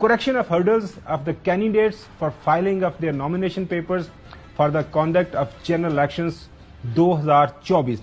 correction of hurdles of the candidates for filing of their nomination papers for the conduct of general elections 2024।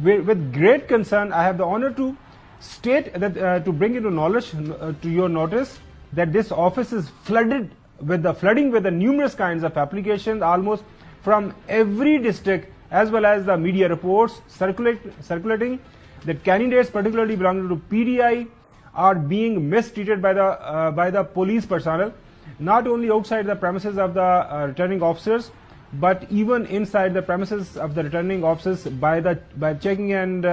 With great concern I have the honor to state that to bring into knowledge to your notice that this office is flooding with the numerous kinds of applications almost from every district, as well as the media reports circulating that candidates particularly belonging to PDI are being mistreated by the police personnel, not only outside the premises of the returning officers, but even inside the premises of the returning officers by checking and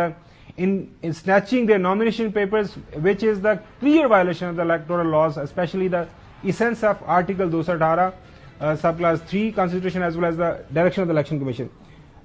in snatching their nomination papers, which is the clear violation of the electoral laws, especially the essence of Article 218 subclass 3 Constitution, as well as the direction of the Election Commission।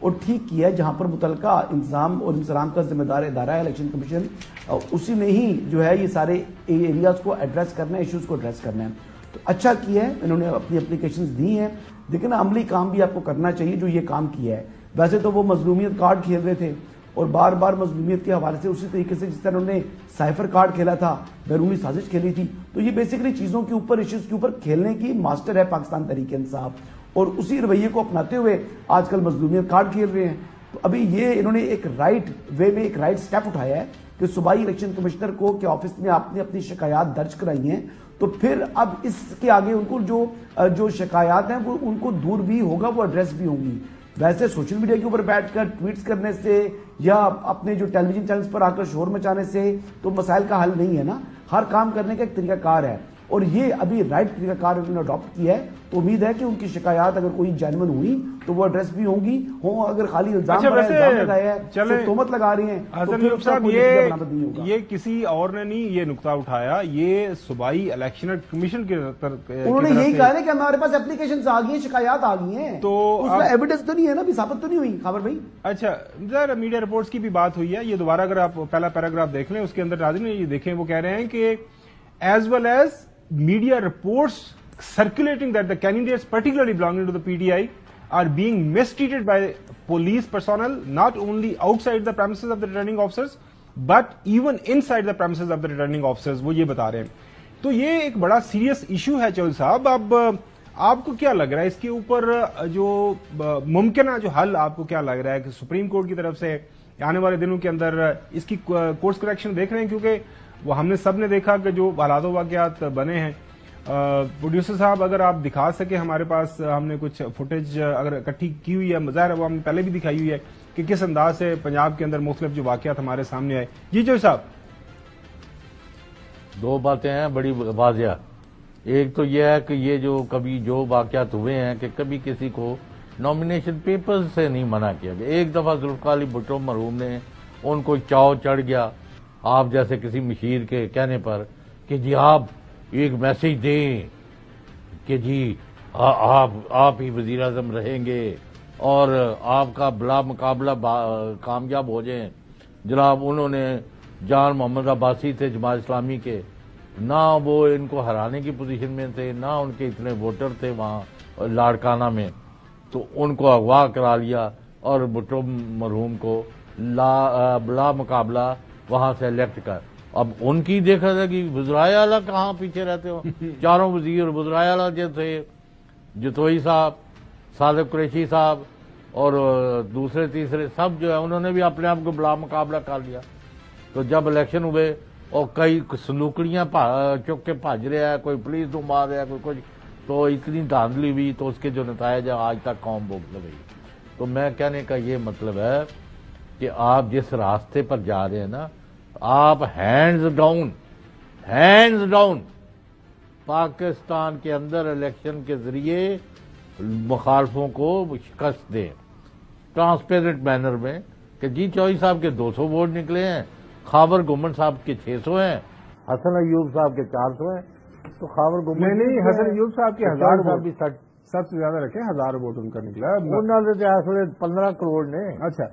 اور ٹھیک کیا ہے. جہاں پر متعلقہ انتظام اور انسلام کا ذمہ دار ادارہ ہے الیکشن کمیشن, اسی نے ہی جو ہے یہ سارے ایریاز کو ایڈریس کرنا ہے, ایشوز کو ایڈریس کرنا ہے. تو اچھا کیا ہے, انہوں نے اپنی اپلیکیشنز دی ہیں, لیکن عملی کام بھی آپ کو کرنا چاہیے جو یہ کام کیا ہے. ویسے تو وہ مظلومیت کارڈ کھیل رہے تھے اور بار بار مظلومیت کے حوالے سے اسی طریقے سے جس طرح انہوں نے سائفر کارڈ کھیلا تھا, بیرونی سازش کھیلی تھی, تو یہ بیسیکلی چیزوں کے اوپر, ایشوز کے اوپر کھیلنے کی ماسٹر ہے پاکستان تحریک انصاف, اور اسی رویے کو اپناتے ہوئے آج کل مظلومیت کارڈ کھیل رہے ہیں. تو ابھی یہ انہوں نے ایک رائٹ وے میں ایک رائٹ سٹیپ اٹھایا ہے کہ صوبائی الیکشن کمشنر کو کہ آفس میں آپ نے اپنی شکایات درج کرائی ہیں, تو پھر اب اس کے آگے ان کو جو شکایات ہیں وہ ان کو دور بھی ہوگا, وہ ایڈریس بھی ہوں گی. ویسے سوشل میڈیا کے اوپر بیٹھ کر ٹویٹس کرنے سے یا اپنے جو ٹیلی ویژن چینلز پر آ کر شور مچانے سے تو مسائل کا حل نہیں ہے نا. ہر کام کرنے کا ایک طریقہ کار ہے, اور یہ ابھی رائٹ طریقہ کار انہوں نے اڈاپٹ کیا ہے. تو امید ہے کہ ان کی شکایات اگر کوئی جینوئن ہوئی تو وہ ایڈریس بھی ہوں گی, اگر خالی الزام لگایا ہے, تہمت لگا رہی ہیں, حسن ایوب صاحب یہ کسی اور نے نہیں یہ نقطہ اٹھایا, یہ صوبائی الیکشن کمیشن کے انہوں نے یہی کہا ہے کہ ہمارے پاس اپلیکیشنز آ گئی ہیں, شکایات آ گئی ہیں, تو اس کا ایویڈنس تو نہیں ہے نا, ابھی ثابت تو نہیں ہوئی خبر بھائی. اچھا ذرا میڈیا رپورٹس کی بھی بات ہوئی ہے, یہ دوبارہ اگر آپ پہلا پیراگراف دیکھ لیں اس کے اندر ناظرین یہ دیکھیں, وہ کہہ رہے ہیں کہ as well as media reports circulating that the candidates particularly belonging to the PTI are being mistreated by police personnel not only outside the premises of the returning officers but even inside the premises of the returning officers, وہ یہ بتا رہے ہیں. تو یہ ایک بڑا serious issue ہے چودھری صاحب. اب آپ کو کیا لگ رہا ہے اس کے اوپر جو ممکنہ جو حل آپ کو کیا لگ رہا ہے کہ سپریم کورٹ کی طرف سے آنے والے دنوں کے اندر اس کی کورس کریکشن دیکھ رہے ہیں, کیونکہ وہ ہم نے سب نے دیکھا کہ جو حالات و واقعات بنے ہیں. پروڈیوسر صاحب اگر آپ دکھا سکے, ہمارے پاس ہم نے کچھ فوٹیج اگر اکٹھی کی ہوئی ہے, ظاہر ہے وہ ہم نے پہلے بھی دکھائی ہوئی ہے کہ کس انداز سے پنجاب کے اندر مختلف جو واقعات ہمارے سامنے آئے. جی جو صاحب, دو باتیں ہیں بڑی واضح. ایک تو یہ ہے کہ یہ جو کبھی جو واقعات ہوئے ہیں کہ کبھی کسی کو نامینیشن پیپرز سے نہیں منع کیا گیا. ایک دفعہ ذوالفقار علی بھٹو مرحوم نے ان کو چاؤ چڑھ گیا آپ جیسے کسی مشیر کے کہنے پر کہ جی آپ ایک میسج دیں کہ جی آپ ہی وزیر اعظم رہیں گے اور آپ کا بلا مقابلہ کامیاب ہو جائیں. جناب انہوں نے جان محمد عباسی تھے جماعت اسلامی کے, نہ وہ ان کو ہرانے کی پوزیشن میں تھے, نہ ان کے اتنے ووٹر تھے وہاں لاڑکانہ میں, تو ان کو اغوا کرا لیا اور بھٹو مرحوم کو بلا مقابلہ وہاں سے الیکٹ کر. اب ان کی دیکھا تھا کہ وزرائے اعلیٰ کہاں پیچھے رہتے ہو, چاروں وزیر وزرائے اعلیٰ جو تھے, جتوئی صاحب, صادق قریشی صاحب اور دوسرے تیسرے سب جو ہے انہوں نے بھی اپنے آپ کو بلا مقابلہ کر لیا. تو جب الیکشن ہوئے اور کئی سلوکڑیاں چک کے بھاج رہا ہے, کوئی پولیس کو مار رہا ہے, کوئی کچھ, تو اتنی دھاندلی ہوئی تو اس کے جو نتائج آج تک قوم بھوگ گئی. تو میں کہنے کا یہ مطلب ہے کہ آپ جس راستے پر جا رہے ہیں نا, آپ ہینڈز ڈاؤن پاکستان کے اندر الیکشن کے ذریعے مخالفوں کو شکست دیں ٹرانسپیرنٹ مینر میں کہ جی چوہی صاحب کے 200 ووٹ نکلے ہیں, خاور گومن صاحب کے 600 ہیں, حسن ایوب صاحب کے 400 ہیں. تو خاور گومن نہیں, حسن ایوب صاحب کے 1000 صاحب بھی سب سے زیادہ رکھے, 1000 ووٹ ان کا نکلا. 15 کروڑ نے. اچھا